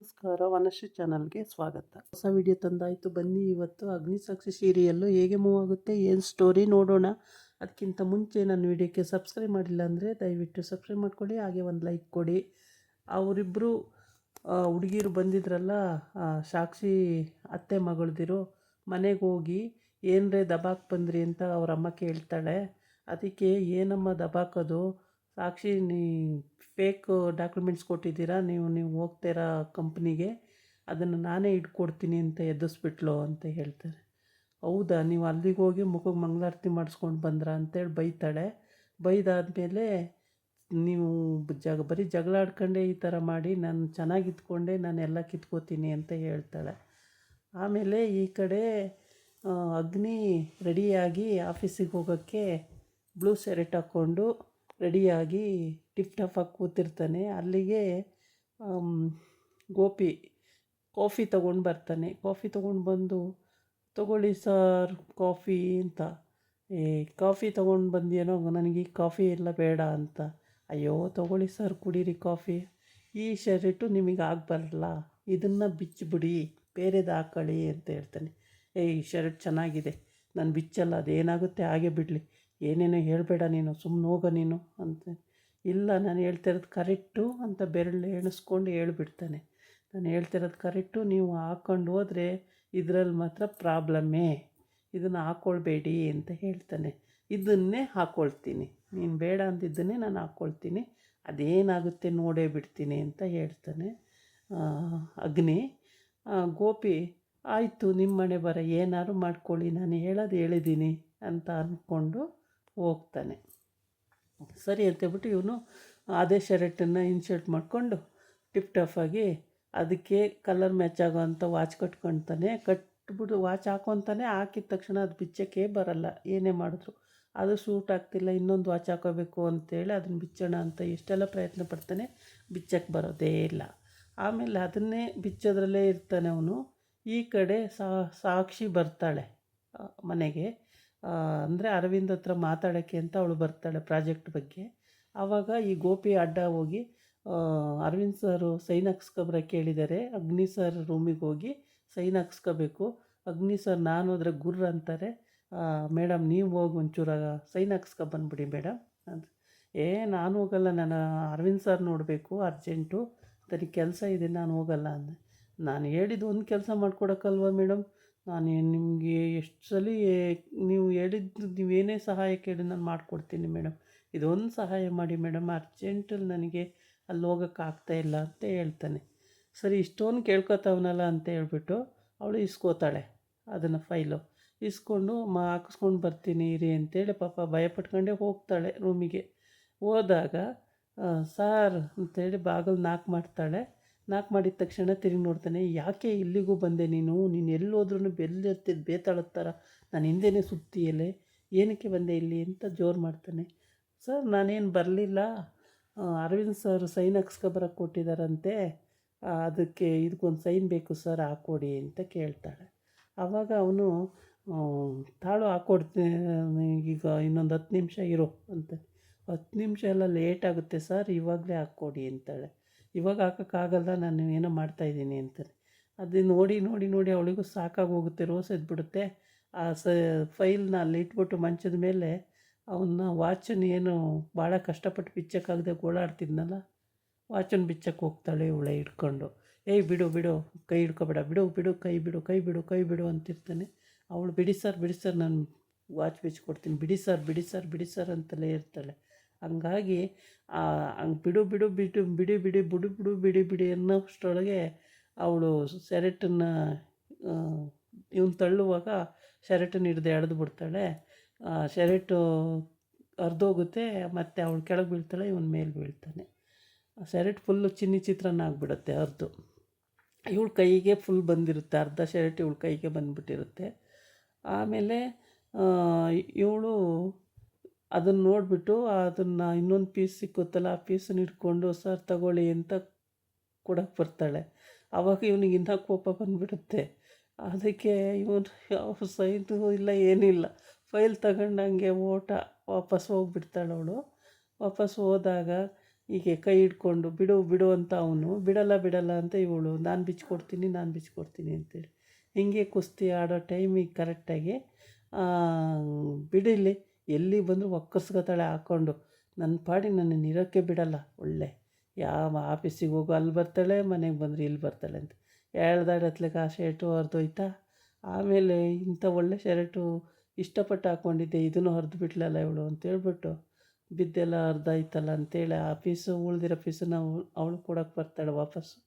ನಮಸ್ಕಾರ, ವನಶ್ರೀ ಚಾನಲ್ಗೆ ಸ್ವಾಗತ. ಹೊಸ ವಿಡಿಯೋ ತಂದಾಯಿತು. ಬನ್ನಿ ಇವತ್ತು ಅಗ್ನಿಸಾಕ್ಷಿ ಸೀರಿಯಲ್ಲು ಹೇಗೆ ಮೂವ್ ಆಗುತ್ತೆ, ಏನು ಸ್ಟೋರಿ ನೋಡೋಣ. ಅದಕ್ಕಿಂತ ಮುಂಚೆ ನನ್ನ ವಿಡಿಯೋಕ್ಕೆ ಸಬ್ಸ್ಕ್ರೈಬ್ ಮಾಡಿಲ್ಲ ಅಂದರೆ ದಯವಿಟ್ಟು ಸಬ್ಸ್ಕ್ರೈಬ್ ಮಾಡ್ಕೊಳ್ಳಿ, ಹಾಗೆ ಒಂದು ಲೈಕ್ ಕೊಡಿ. ಅವರಿಬ್ಬರು ಹುಡುಗಿರು ಬಂದಿದ್ರಲ್ಲ, ಸಾಕ್ಷಿ ಅತ್ತೆ ಮಗಳದಿರು ಮನೆಗೆ ಹೋಗಿ ಏನರೇ ದಬಾಕ್ ಬಂದ್ರಿ ಅಂತ ಅವರಮ್ಮ ಕೇಳ್ತಾಳೆ. ಅದಕ್ಕೆ ಏನಮ್ಮ ದಬಾಕೋದು, ಸಾಕ್ಷಿ ಫೇಕ್ ಡಾಕ್ಯುಮೆಂಟ್ಸ್ ಕೊಟ್ಟಿದ್ದೀರಾ, ನೀವು ಹೋಗ್ತೀರಾ ಕಂಪ್ನಿಗೆ, ಅದನ್ನು ನಾನೇ ಇಟ್ಕೊಡ್ತೀನಿ ಅಂತ ಎದುರಿಸ್ಬಿಟ್ಲು ಅಂತ ಹೇಳ್ತಾರೆ. ಹೌದಾ, ನೀವು ಅಲ್ಲಿಗೆ ಹೋಗಿ ಮುಖಕ್ಕೆ ಮಂಗಳಾರತಿ ಮಾಡಿಸ್ಕೊಂಡು ಬಂದ್ರಾ ಅಂತೇಳಿ ಬೈತಾಳೆ. ಬೈದಾದ್ಮೇಲೆ ನೀವು ಬರೀ ಜಗಳ ಆಡ್ಕೊಂಡೆ ಈ ಥರ ಮಾಡಿ ನಾನು ಚೆನ್ನಾಗಿ ಇದ್ಕೊಂಡೆ ನಾನು ಎಲ್ಲ ಕಿತ್ಕೋತೀನಿ ಅಂತ ಹೇಳ್ತಾಳೆ. ಆಮೇಲೆ ಈ ಕಡೆ ಅಗ್ನಿ ರೆಡಿಯಾಗಿ ಆಫೀಸಿಗೆ ಹೋಗೋಕ್ಕೆ ಬ್ಲೂ ಶರ್ಟ್ ಹಾಕ್ಕೊಂಡು ರೆಡಿಯಾಗಿ ಟಿಪ್ ಟಾಪಾಗಿ ಕೂತಿರ್ತಾನೆ. ಅಲ್ಲಿಗೆ ಗೋಪಿ ಕಾಫಿ ತೊಗೊಂಡು ಬರ್ತಾನೆ. ಕಾಫಿ ತೊಗೊಂಡು ಬಂದು, ತೊಗೊಳ್ಳಿ ಸರ್ ಕಾಫಿ ಅಂತ. ಕಾಫಿ ತೊಗೊಂಡು ಬಂದೇನೋ, ನನಗೆ ಈ ಕಾಫಿ ಎಲ್ಲ ಬೇಡ ಅಂತ. ಅಯ್ಯೋ ತೊಗೊಳ್ಳಿ ಸರ್, ಕುಡೀರಿ ಕಾಫಿ. ಈ ಶರ್ಟು ನಿಮಗೆ ಆಗಬಾರಲ್ಲ, ಇದನ್ನು ಬಿಚ್ಚಿಬಿಡಿ, ಬೇರೆದು ಹಾಕೊಳ್ಳಿ ಅಂತ ಹೇಳ್ತಾನೆ. ಈ ಶರ್ಟ್ ಚೆನ್ನಾಗಿದೆ, ನಾನು ಬಿಚ್ಚಲ್ಲ, ಅದೇನಾಗುತ್ತೆ ಹಾಗೆ ಬಿಡಲಿ, ಏನೇನೋ ಹೇಳಬೇಡ ನೀನು, ಸುಮ್ಮನೆ ಹೋಗೋ ನೀನು ಅಂತ. ಇಲ್ಲ, ನಾನು ಹೇಳ್ತಿರೋದು ಕರೆಕ್ಟು ಅಂತ ಬೆರಳು ಎಣಿಸ್ಕೊಂಡು ಹೇಳ್ಬಿಡ್ತಾನೆ. ನಾನು ಹೇಳ್ತಿರೋದು ಕರೆಕ್ಟು, ನೀವು ಹಾಕ್ಕೊಂಡು ಹೋದರೆ ಇದರಲ್ಲಿ ಮಾತ್ರ ಪ್ರಾಬ್ಲಮ್ಮೇ, ಇದನ್ನು ಹಾಕ್ಕೊಳ್ಬೇಡಿ ಅಂತ ಹೇಳ್ತಾನೆ. ಇದನ್ನೇ ಹಾಕ್ಕೊಳ್ತೀನಿ, ನೀನು ಬೇಡ ಅಂತಿದ್ದನ್ನೇ ನಾನು ಹಾಕ್ಕೊಳ್ತೀನಿ, ಅದೇನಾಗುತ್ತೆ ನೋಡೇ ಬಿಡ್ತೀನಿ ಅಂತ ಹೇಳ್ತಾನೆ ಅಗ್ನಿ. ಗೋಪಿ ಆಯಿತು, ನಿಮ್ಮ ಮನೆ ಬರ, ಏನಾದ್ರು ಮಾಡ್ಕೊಳ್ಳಿ, ನಾನು ಹೇಳೋದು ಹೇಳಿದ್ದೀನಿ ಅಂತ ಅಂದ್ಕೊಂಡು ಹೋಗ್ತಾನೆ. ಸರಿ ಅಂತೇಳ್ಬಿಟ್ಟು ಇವನು ಅದೇ ಶರ್ಟನ್ನು ಇನ್ಶರ್ಟ್ ಮಾಡಿಕೊಂಡು ಟಿಪ್ ಟಾಪಾಗಿ ಅದಕ್ಕೆ ಕಲರ್ ಮ್ಯಾಚ್ ಆಗೋ ಅಂಥ ವಾಚ್ ಕಟ್ಕೊತಾನೆ. ಕಟ್ಬಿಟ್ಟು ವಾಚ್ ಹಾಕ್ಕೊತಾನೆ. ಹಾಕಿದ ತಕ್ಷಣ ಅದು ಬಿಚ್ಚೋಕ್ಕೆ ಬರಲ್ಲ, ಏನೇ ಮಾಡಿದ್ರು ಅದು ಸೂಟ್ ಆಗ್ತಿಲ್ಲ, ಇನ್ನೊಂದು ವಾಚ್ ಹಾಕೋಬೇಕು ಅಂತೇಳಿ ಅದನ್ನು ಬಿಚ್ಚೋಣ ಅಂತ ಎಷ್ಟೆಲ್ಲ ಪ್ರಯತ್ನ ಪಡ್ತಾನೆ, ಬಿಚ್ಚಕ್ಕೆ ಬರೋದೇ ಇಲ್ಲ. ಆಮೇಲೆ ಅದನ್ನೇ ಬಿಚ್ಚೋದ್ರಲ್ಲೇ ಇರ್ತಾನೆ ಅವನು. ಈ ಕಡೆ ಸಾಕ್ಷಿ ಬರ್ತಾಳೆ ಮನೆಗೆ. ಅಂದರೆ ಅರವಿಂದ್ ಹತ್ರ ಮಾತಾಡೋಕ್ಕೆ ಅಂತ ಅವಳು ಬರ್ತಾಳೆ ಪ್ರಾಜೆಕ್ಟ್ ಬಗ್ಗೆ. ಆವಾಗ ಈ ಗೋಪಿ ಅಡ್ಡ ಹೋಗಿ, ಅರವಿಂದ್ ಸರು ಸೈನ್ ಹಾಕ್ಸ್ಕೊಬರಕ್ಕೆ ಹೇಳಿದ್ದಾರೆ, ಅಗ್ನಿ ಸರ್ ರೂಮಿಗೆ ಹೋಗಿ ಸೈನ್ ಹಾಕ್ಸ್ಕೋಬೇಕು. ಅಗ್ನಿ ಸರ್ ನಾನು ಹೋದ್ರೆ ಗುರ್ರ ಅಂತಾರೆ. ಮೇಡಮ್ ನೀವು ಹೋಗಿ ಒಂಚೂರು ಸೈನ್ ಹಾಕ್ಸ್ಕೊಬಂದ್ಬಿಡಿ ಮೇಡಮ್ ಅಂತ. ನಾನು ಹೋಗಲ್ಲ, ನಾನು ಅರವಿಂದ್ ಸರ್ ನೋಡಬೇಕು, ಅರ್ಜೆಂಟು, ನನಗೆ ಕೆಲಸ ಇದೆ, ನಾನು ಹೋಗಲ್ಲ ಅಂದೆ. ನಾನು ಹೇಳಿದ್ದು ಒಂದು ಕೆಲಸ ಮಾಡ್ಕೊಡೋಕ್ಕಲ್ವ ಮೇಡಮ್, ನಾನು ನಿಮಗೆ ಎಷ್ಟು ಸಲ ನೀವು ಹೇಳಿದ್ದು, ನೀವೇನೇ ಸಹಾಯ ಕೇಳಿ ನಾನು ಮಾಡಿಕೊಡ್ತೀನಿ ಮೇಡಮ್, ಇದೊಂದು ಸಹಾಯ ಮಾಡಿ ಮೇಡಮ್, ಅರ್ಜೆಂಟಲ್ಲಿ ನನಗೆ ಅಲ್ಲಿ ಹೋಗೋಕ್ಕಾಗ್ತಾಯಿಲ್ಲ ಅಂತ ಹೇಳ್ತಾನೆ. ಸರಿ, ಇಷ್ಟೊಂದು ಕೇಳ್ಕೊತಾವನಲ್ಲ ಅಂತ ಹೇಳ್ಬಿಟ್ಟು ಅವಳು ಇಸ್ಕೋತಾಳೆ ಅದನ್ನು, ಫೈಲು ಇಸ್ಕೊಂಡು ಹಾಕಿಸ್ಕೊಂಡು ಬರ್ತೀನಿ ಇರಿ ಅಂತೇಳಿ ಪಾಪ ಭಯಪಟ್ಕೊಂಡೇ ಹೋಗ್ತಾಳೆ ರೂಮಿಗೆ. ಹೋದಾಗ ಸಾರ್ ಅಂತೇಳಿ ಬಾಗಿಲು ನಾಕ್ ಮಾಡ್ತಾಳೆ. ನಾಕ್ ಮಾಡಿದ ತಕ್ಷಣ ತಿರುಗಿ ನೋಡ್ತಾನೆ. ಯಾಕೆ ಇಲ್ಲಿಗೂ ಬಂದೆ ನೀನು ಎಲ್ಲೋದ್ರೂ ಬೆಲ್ಲಿರ್ತಿದ್ದು ಬೇತಾಳದ ಥರ ನಾನು ಹಿಂದೆನೇ ಸುತ್ತೀಯಲ್ಲೇ, ಏನಕ್ಕೆ ಬಂದೆ ಇಲ್ಲಿ ಅಂತ ಜೋರು ಮಾಡ್ತಾನೆ. ಸರ್ ನಾನೇನು ಬರಲಿಲ್ಲ, ಅರವಿಂದ್ ಸರ್ ಸೈನ್ ಹಾಕ್ಸ್ಕೊಬರಕ್ಕೆ ಕೊಟ್ಟಿದ್ದಾರಂತೆ, ಅದಕ್ಕೆ ಇದಕ್ಕೊಂದು ಸೈನ್ ಬೇಕು ಸರ್, ಹಾಕ್ಕೊಡಿ ಅಂತ ಕೇಳ್ತಾಳೆ. ಆವಾಗ ಅವನು ತಾಳು ಹಾಕ್ಕೊಡ್ತೀನಿ, ಈಗ ಇನ್ನೊಂದು 10 ನಿಮಿಷ ಇರೋ ಅಂತ. 10 ನಿಮಿಷ ಎಲ್ಲ ಲೇಟ್ ಆಗುತ್ತೆ ಸರ್, ಇವಾಗಲೇ ಹಾಕ್ಕೊಡಿ ಅಂತಾಳೆ. ಇವಾಗ ಹಾಕೋಕ್ಕಾಗಲ್ಲ, ನಾನು ಏನೋ ಮಾಡ್ತಾಯಿದ್ದೀನಿ ಅಂತಾನೆ. ಅದು ನೋಡಿ ನೋಡಿ ನೋಡಿ ಅವಳಿಗೂ ಸಾಕಾಗಿ ಹೋಗುತ್ತೆ, ರೋಸ್ ಎದ್ಬಿಡುತ್ತೆ. ಆ ಫೈಲ್ನ ಅಲ್ಲಿ ಇಟ್ಬಿಟ್ಟು ಮಂಚದ ಮೇಲೆ ಅವನ್ನ ವಾಚನ್ನು ಏನು ಭಾಳ ಕಷ್ಟಪಟ್ಟು ಬಿಚ್ಚಕ್ಕಾಗದೆ ಗೋಳಾಡ್ತಿದ್ನಲ್ಲ, ವಾಚನ್ನು ಬಿಚ್ಚಕ್ಕೆ ಹೋಗ್ತಾಳೆ ಇವಳೆ ಹಿಡ್ಕೊಂಡು. ಏಯ್ ಬಿಡು ಬಿಡು, ಕೈ ಹಿಡ್ಕೊಬೇಡ, ಬಿಡು ಬಿಡು, ಕೈ ಬಿಡು ಕೈ ಬಿಡು ಕೈ ಬಿಡು ಅಂತಿರ್ತಾನೆ. ಅವಳು ಬಿಡಿ ಸರ್ ನಾನು ವಾಚ್ ಬಿಚ್ಕೊಡ್ತೀನಿ, ಬಿಡಿ ಸರ್ ಬಿಡಿ ಸರ್ ಬಿಡಿ ಸರ್ ಅಂತಲೇ ಇರ್ತಾಳೆ. ಹಂಗಾಗಿ ಹಂಗೆ ಬಿಡು ಬಿಡು ಬಿಡು ಬಿಡಿ ಬಿಡಿ ಬಿಡು ಬಿಡು ಬಿಡಿ ಬಿಡಿ ಅನ್ನೋಷ್ಟರೊಳಗೆ ಅವಳು ಶರ್ಟನ್ನು ಇವನು ತಳ್ಳುವಾಗ ಶರ್ಟನ್ನು ಹಿಡ್ದು ಎಳೆದು ಬಿಡ್ತಾಳೆ. ಶರ್ಟು ಹರಿದೋಗುತ್ತೆ, ಮತ್ತು ಅವಳು ಕೆಳಗೆ ಬೀಳ್ತಾಳೆ, ಇವನ ಮೇಲೆ ಬೀಳ್ತಾನೆ. ಶರ್ಟ್ ಫುಲ್ಲು ಚಿನ್ನಿ ಚಿತ್ರಾನ್ನ ಆಗಿಬಿಡುತ್ತೆ ಹರಿದು. ಇವಳ ಕೈಗೆ ಫುಲ್ ಬಂದಿರುತ್ತೆ, ಅರ್ಧ ಶರ್ಟ್ ಇವಳ ಕೈಗೆ ಬಂದುಬಿಟ್ಟಿರುತ್ತೆ. ಆಮೇಲೆ ಇವಳು ಅದನ್ನು ನೋಡಿಬಿಟ್ಟು ಅದನ್ನು ಇನ್ನೊಂದು ಪೀಸ್ ಸಿಕ್ಕುತ್ತಲ್ಲ, ಆ ಪೀಸನ್ನು ಇಟ್ಕೊಂಡು ಸರ್ ತಗೊಳ್ಳಿ ಅಂತ ಕೊಡೋಕ್ಕೆ ಬರ್ತಾಳೆ. ಆವಾಗ ಇವನಿಗೆ ಇನ್ನೂ ಕೋಪ ಬಂದುಬಿಡುತ್ತೆ. ಅದಕ್ಕೆ ಇವನು ಯಾವ ಸೈನು ಇಲ್ಲ ಏನಿಲ್ಲ, ಫೈಲ್ ತಗೊಂಡಂಗೆ ವಾಪಸ್ ಹೋಗ್ಬಿಡ್ತಾಳೆ ಅವಳು. ವಾಪಸ್ ಹೋದಾಗ ಹೀಗೆ ಕೈ ಹಿಡ್ಕೊಂಡು ಬಿಡು ಬಿಡು ಅಂತ ಅವನು ಬಿಡಲ್ಲ ಬಿಡಲ್ಲ ಅಂತ ಇವಳು ನಾನು ಬಿಚ್ಚಿಕೊಡ್ತೀನಿ ಅಂತೇಳಿ ಹೀಗೆ ಕುಸ್ತಿ ಆಡೋ ಟೈಮಿಗೆ ಕರೆಕ್ಟಾಗಿ ಬಿಡಿಲಿ ಎಲ್ಲಿ ಬಂದರೂ ಒಕ್ಕರ್ಸ್ಕೊತಾಳೆ ಹಾಕ್ಕೊಂಡು ನನ್ನ ಪಾಡಿಗೆ ನನ್ನನ್ನು ಇರೋಕ್ಕೆ ಬಿಡಲ್ಲ. ಒಳ್ಳೆ ಯಾವ ಆಫೀಸಿಗೆ ಹೋಗೋ ಅಲ್ಲಿ ಬರ್ತಾಳೆ, ಮನೆಗೆ ಬಂದರೆ ಇಲ್ಲಿ ಬರ್ತಾಳೆ ಅಂತ ಹೇಳ್ದಾಡತ್ಲೆಗೆ ಆ ಶರ್ಟು ಹರಿದೋಯ್ತಾ. ಆಮೇಲೆ ಇಂಥ ಒಳ್ಳೆ ಶರ್ಟು ಇಷ್ಟಪಟ್ಟು ಹಾಕ್ಕೊಂಡಿದ್ದೆ, ಇದನ್ನು ಹರಿದು ಬಿಟ್ಲಲ್ಲ ಇವಳು ಅಂತೇಳ್ಬಿಟ್ಟು ಬಿದ್ದೆಲ್ಲ ಹರಿದಾಯ್ತಲ್ಲ ಅಂತೇಳಿ ಆ ಪೀಸು ಉಳ್ದಿರೋ ಪೀಸು ನಾವು ಅವಳು ಕೊಡೋಕ್ಕೆ ಬರ್ತಾಳೆ ವಾಪಸ್ಸು.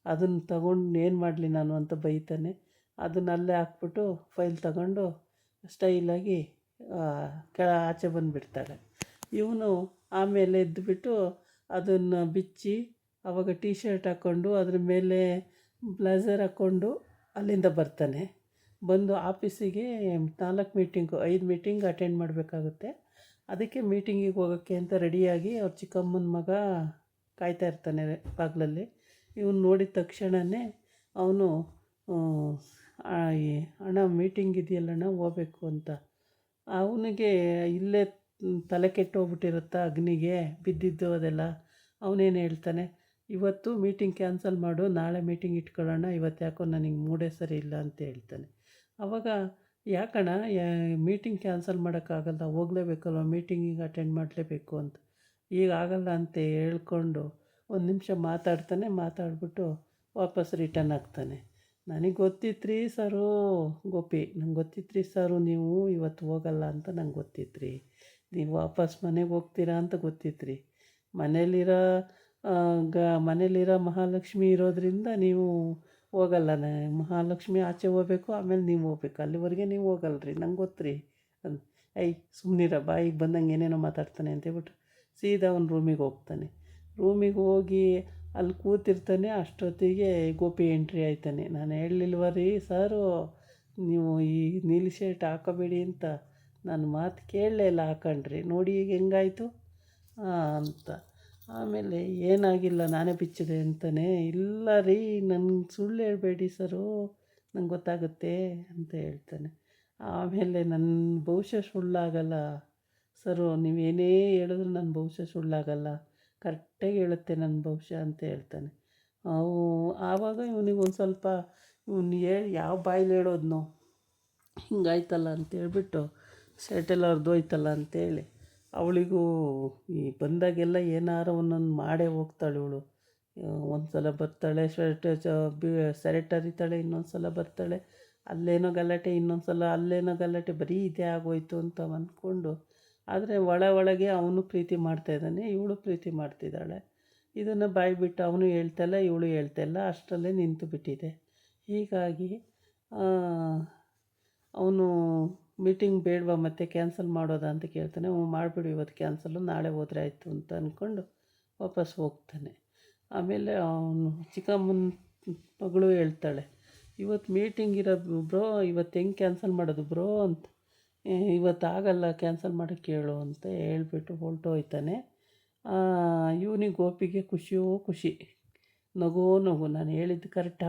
ಅದನ್ನು ತಗೊಂಡು ಏನು ಮಾಡಲಿ ನಾನು ಅಂತ ಬೈತಾನೆ. ಅದನ್ನ ಅಲ್ಲೇ ಹಾಕ್ಬಿಟ್ಟು ಫೈಲ್ ತಗೊಂಡು ಸ್ಟೈಲಾಗಿ ಆಚೆ ಬಂದುಬಿಡ್ತಾಳೆ. ಇವನು ಆಮೇಲೆ ಎದ್ದುಬಿಟ್ಟು ಅದನ್ನು ಬಿಚ್ಚಿ ಆವಾಗ ಟೀ ಶರ್ಟ್ ಹಾಕ್ಕೊಂಡು ಅದ್ರ ಮೇಲೆ ಬ್ಲೇಝರ್ ಹಾಕ್ಕೊಂಡು ಅಲ್ಲಿಂದ ಬರ್ತಾನೆ. ಬಂದು ಆಫೀಸಿಗೆ 5 ಮೀಟಿಂಗ್ ಅಟೆಂಡ್ ಮಾಡಬೇಕಾಗುತ್ತೆ. ಅದಕ್ಕೆ ಮೀಟಿಂಗಿಗೆ ಹೋಗೋಕ್ಕೆ ಅಂತ ರೆಡಿಯಾಗಿ ಅವ್ರ ಚಿಕ್ಕಮ್ಮನ ಮಗ ಕಾಯ್ತಾ ಇರ್ತಾನೆ ಬಾಗಿಲಲ್ಲಿ. ಇವನು ನೋಡಿದ ತಕ್ಷಣವೇ ಅವನು ಅಣ್ಣ ಮೀಟಿಂಗ್ ಇದೆಯಲ್ಲಣ್ಣ ಹೋಗ್ಬೇಕು ಅಂತ. ಅವನಿಗೆ ಇಲ್ಲೇ ತಲೆ ಕೆಟ್ಟೋಗ್ಬಿಟ್ಟಿರುತ್ತಾ ಅಗ್ನಿಗೆ ಬಿದ್ದಿದ್ದು ಅದೆಲ್ಲ. ಅವನೇನು ಹೇಳ್ತಾನೆ, ಇವತ್ತು ಮೀಟಿಂಗ್ ಕ್ಯಾನ್ಸಲ್ ಮಾಡು, ನಾಳೆ ಮೀಟಿಂಗ್ ಇಟ್ಕೊಳ್ಳೋಣ, ಇವತ್ತು ಯಾಕೋ ನನಗೆ ಮೂಡೇ ಸರಿ ಇಲ್ಲ ಅಂತ ಹೇಳ್ತಾನೆ. ಆವಾಗ ಯಾಕಣ್ಣ ಮೀಟಿಂಗ್ ಕ್ಯಾನ್ಸಲ್ ಮಾಡೋಕ್ಕಾಗಲ್ಲ, ಹೋಗಲೇಬೇಕಲ್ವ, ಮೀಟಿಂಗಿಗೆ ಅಟೆಂಡ್ ಮಾಡಲೇಬೇಕು ಅಂತ. ಈಗ ಆಗಲ್ಲ ಅಂತ ಹೇಳ್ಕೊಂಡು ಒಂದು ನಿಮಿಷ ಮಾತಾಡ್ಬಿಟ್ಟು ವಾಪಸ್ ರಿಟರ್ನ್ ಆಗ್ತಾನೆ. ನನಗೆ ಗೊತ್ತಿತ್ತು ಸರು ಗೋಪಿ, ನಂಗೆ ಗೊತ್ತಿತ್ತು ಸರು ನೀವು ಇವತ್ತು ಹೋಗಲ್ಲ ಅಂತ ನಂಗೆ ಗೊತ್ತಿತ್ತು. ನೀವು ವಾಪಸ್ ಮನೆಗೆ ಹೋಗ್ತೀರಾ ಅಂತ ಗೊತ್ತಿತ್ತು. ಮನೇಲಿರೋ ಮಹಾಲಕ್ಷ್ಮಿ ಇರೋದ್ರಿಂದ ನೀವು ಹೋಗಲ್ಲ. ಮಹಾಲಕ್ಷ್ಮಿ ಆಚೆ ಹೋಗ್ಬೇಕು, ಆಮೇಲೆ ನೀವು ಹೋಗ್ಬೇಕು, ಅಲ್ಲಿವರೆಗೆ ನೀವು ಹೋಗಲ್ರಿ, ನಂಗೆ ಗೊತ್ತು ಅಂತ. ಸುಮ್ಮನಿರ, ಬಾಯಿಗೆ ಬಂದಂಗೆ ಏನೇನೋ ಮಾತಾಡ್ತಾನೆ ಅಂತೇಳ್ಬಿಟ್ಟು ಸೀದಾ ಅವ್ನು ರೂಮಿಗೆ ಹೋಗ್ತಾನೆ. ರೂಮಿಗೆ ಹೋಗಿ ಅಲ್ಲಿ ಕೂತಿರ್ತಾನೆ. ಅಷ್ಟೊತ್ತಿಗೆ ಗೋಪಿ ಎಂಟ್ರಿ ಆಯ್ತಾನೆ. ನಾನು ಹೇಳಲಿಲ್ವ ಸಾರು ನೀವು ಈ ನೀಲಿ ಶರ್ಟ್ ಹಾಕೋಬೇಡಿ ಅಂತ, ನನ್ನ ಮಾತು ಕೇಳಲೇ ಇಲ್ಲ, ಹಾಕೊಂಡ್ರಿ ನೋಡಿ ಈಗ ಹೆಂಗಾಯಿತು ಅಂತ. ಆಮೇಲೆ ಏನಾಗಿಲ್ಲ ನಾನೇ ಬಿಚ್ಚಿದೆ ಅಂತಾನೆ. ಇಲ್ಲ ನನಗೆ ಸುಳ್ಳು ಹೇಳಬೇಡಿ ಸರು, ನಂಗೆ ಗೊತ್ತಾಗುತ್ತೆ ಅಂತ ಹೇಳ್ತಾನೆ. ಆಮೇಲೆ ನನ್ನ ಭವಿಷ್ಯ ಸುಳ್ಳಾಗಲ್ಲ ಸರು, ನೀವೇನೇ ಹೇಳಿದ್ರು ನನ್ನ ಭವಿಷ್ಯ ಸುಳ್ಳಾಗಲ್ಲ, ಕರೆಕ್ಟಾಗಿ ಹೇಳುತ್ತೆ ನನ್ನ ಭವಿಷ್ಯ ಅಂತ ಹೇಳ್ತಾನೆ. ಆವಾಗ ಇವನಿಗೆ ಒಂದು ಸ್ವಲ್ಪ ಯಾವ ಬಾಯಲ್ಲಿ ಹೇಳೋದ್ನೋ ಹಿಂಗಾಯ್ತಲ್ಲ ಅಂತೇಳ್ಬಿಟ್ಟು ಶರ್ಟೆಲ್ಲ ಹರಿದೋಯ್ತಲ್ಲ ಅಂತೇಳಿ ಅವಳಿಗೂ ಈ ಬಂದಾಗೆಲ್ಲ ಏನಾರು ಒಂದೊಂದು ಮಾಡೇ ಹೋಗ್ತಾಳೆ ಇವಳು. ಒಂದು ಸಲ ಬರ್ತಾಳೆ ಶರ್ಟ್ ಹರಿತಾಳೆ, ಇನ್ನೊಂದು ಸಲ ಬರ್ತಾಳೆ ಅಲ್ಲೇನೋ ಗಲಾಟೆ, ಇನ್ನೊಂದು ಸಲ ಅಲ್ಲೇನೋ ಗಲಾಟೆ, ಬರೀ ಇದೇ ಆಗೋಯ್ತು ಅಂತ ಅಂದ್ಕೊಂಡು. ಆದರೆ ಒಳಗೆ ಅವನು ಪ್ರೀತಿ ಮಾಡ್ತಾಯಿದ್ದಾನೆ, ಇವಳು ಪ್ರೀತಿ ಮಾಡ್ತಿದ್ದಾಳೆ. ಇದನ್ನು ಬಾಯಿ ಬಿಟ್ಟು ಅವನು ಹೇಳ್ತಾಯಿಲ್ಲ, ಇವಳು ಹೇಳ್ತಾಯಿಲ್ಲ, ಅಷ್ಟರಲ್ಲೇ ನಿಂತು ಬಿಟ್ಟಿದೆ. ಹೀಗಾಗಿ ಅವನು ಮೀಟಿಂಗ್ ಬೇಡವಾ ಮತ್ತೆ ಕ್ಯಾನ್ಸಲ್ ಮಾಡೋದಾ ಅಂತ ಕೇಳ್ತಾನೆ. ಮಾಡಿಬಿಡು ಇವತ್ತು ಕ್ಯಾನ್ಸಲ್ಲು, ನಾಳೆ ಹೋದರೆ ಆಯಿತು ಅಂತ ಅಂದ್ಕೊಂಡು ವಾಪಸ್ ಹೋಗ್ತಾನೆ. ಆಮೇಲೆ ಅವನು ಚಿಕ್ಕಮ್ಮನ ಮಗಳು ಹೇಳ್ತಾಳೆ, ಇವತ್ತು ಮೀಟಿಂಗ್ ಇರೋ ಬ್ರೋ, ಇವತ್ತು ಹೆಂಗೆ ಕ್ಯಾನ್ಸಲ್ ಮಾಡೋದು ಬ್ರೋ ಅಂತ. ಇವತ್ತು ಆಗಲ್ಲ, ಕ್ಯಾನ್ಸಲ್ ಮಾಡೋಕ್ಕೆ ಹೇಳು ಅಂತ ಹೇಳ್ಬಿಟ್ಟು ಹೊರಟೋಯ್ತಾನೆ. ಇವನಿಗೆ ಗೋಪಿಗೆ ಖುಷಿ, ನಗು ನಾನು ಹೇಳಿದ್ದು ಕರೆಕ್ಟ್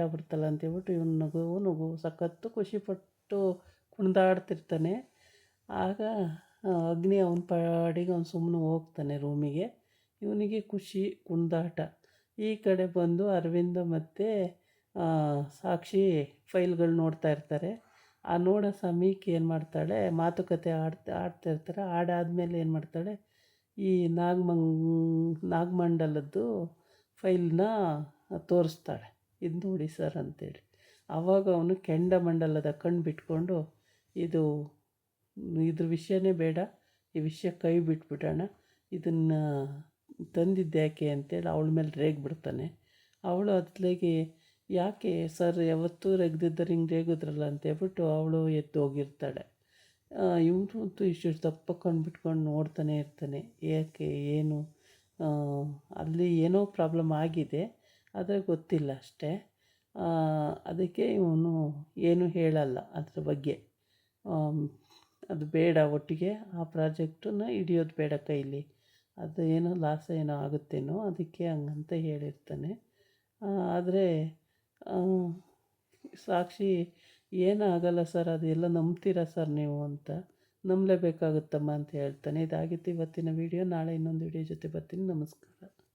ಆಗ್ಬಿಡ್ತಲ್ಲ ಅಂತೇಳ್ಬಿಟ್ಟು ಇವನು ನಗು ಸಖತ್ತು ಖುಷಿಪಟ್ಟು ಕುಣಿದಾಡ್ತಿರ್ತಾನೆ. ಆಗ ಅಗ್ನಿ ಅವನ ಪಾಡಿಗೆ ಅವನು ಸುಮ್ಮನೆ ಹೋಗ್ತಾನೆ ರೂಮಿಗೆ. ಇವನಿಗೆ ಖುಷಿ ಕುಣಿದಾಟ. ಈ ಕಡೆ ಬಂದು ಅರವಿಂದ ಮತ್ತು ಸಾಕ್ಷಿ ಫೈಲ್ಗಳು ನೋಡ್ತಾ ಇರ್ತಾರೆ. ಆ ನೋಡೋ ಸಮಯಕ್ಕೆ ಏನು ಮಾಡ್ತಾಳೆ, ಮಾತುಕತೆ ಆಡ್ತಿರ್ತಾರೆ. ಆಡಾದ್ಮೇಲೆ ಏನು ಮಾಡ್ತಾಳೆ, ಈ ನಾಗಮಂಡಲದ್ದು ಫೈಲ್ನ ತೋರಿಸ್ತಾಳೆ, ಇದು ನೋಡಿ ಸರ್ ಅಂತೇಳಿ. ಆವಾಗ ಅವನು ಕೆಂಡಮಂಡಲದ ಕಣ್ಣು ಬಿಟ್ಕೊಂಡು, ಇದ್ರ ವಿಷಯನೇ ಬೇಡ, ಈ ವಿಷಯ ಕೈ ಬಿಟ್ಬಿಡೋಣ, ಇದನ್ನು ತಂದಿದ್ದು ಯಾಕೆ ಅಂತೇಳಿ ಅವಳ ಮೇಲೆ ರೇಗಿಬಿಡ್ತಾನೆ. ಅವಳು ಅತ್ಲಾಗೆ ಯಾಕೆ ಸರ್ ಯಾವತ್ತೂ ರೇಗದಿದ್ದರೆ ಹಿಂಗೆ ರೇಗಿದ್ರಲ್ಲ ಅಂತೇಳ್ಬಿಟ್ಟು ಅವಳು ಎದ್ದು ಹೋಗಿರ್ತಾಳೆ. ಇವನು ಅಂತೂ ಇಷ್ಟು ದಪ್ಪ ಕಣ್ಣು ಬಿಟ್ಕೊಂಡು ನೋಡ್ತಾನೆ ಇರ್ತಾನೆ. ಯಾಕೆ ಏನು ಅಲ್ಲಿ ಏನೋ ಪ್ರಾಬ್ಲಮ್ ಆಗಿದೆ, ಆದರೆ ಗೊತ್ತಿಲ್ಲ ಅಷ್ಟೇ. ಅದಕ್ಕೆ ಇವನು ಏನೂ ಹೇಳಲ್ಲ ಅದ್ರ ಬಗ್ಗೆ. ಅದು ಬೇಡ, ಒಟ್ಟಿಗೆ ಆ ಪ್ರಾಜೆಕ್ಟನ್ನು ಹಿಡಿಯೋದು ಬೇಡ ಕೈಲಿ, ಅದು ಏನೋ ಲಾಸ್ ಏನೋ ಆಗುತ್ತೇನೋ ಅದಕ್ಕೆ ಹಂಗಂತ ಹೇಳಿರ್ತಾನೆ. ಆದರೆ ಸಾಕ್ಷಿ ಏನಾಗಲ್ಲ ಸರ್, ಅದೆಲ್ಲ ನಂಬ್ತೀರಾ ಸರ್ ನೀವು ಅಂತ. ನಂಬಲೇಬೇಕಾಗುತ್ತಮ್ಮ ಅಂತ ಹೇಳ್ತಾನೆ. ಇದಾಗಿತ್ತು ಇವತ್ತಿನ ವಿಡಿಯೋ. ನಾಳೆ ಇನ್ನೊಂದು ವಿಡಿಯೋ ಜೊತೆ ಬರ್ತೀನಿ. ನಮಸ್ಕಾರ.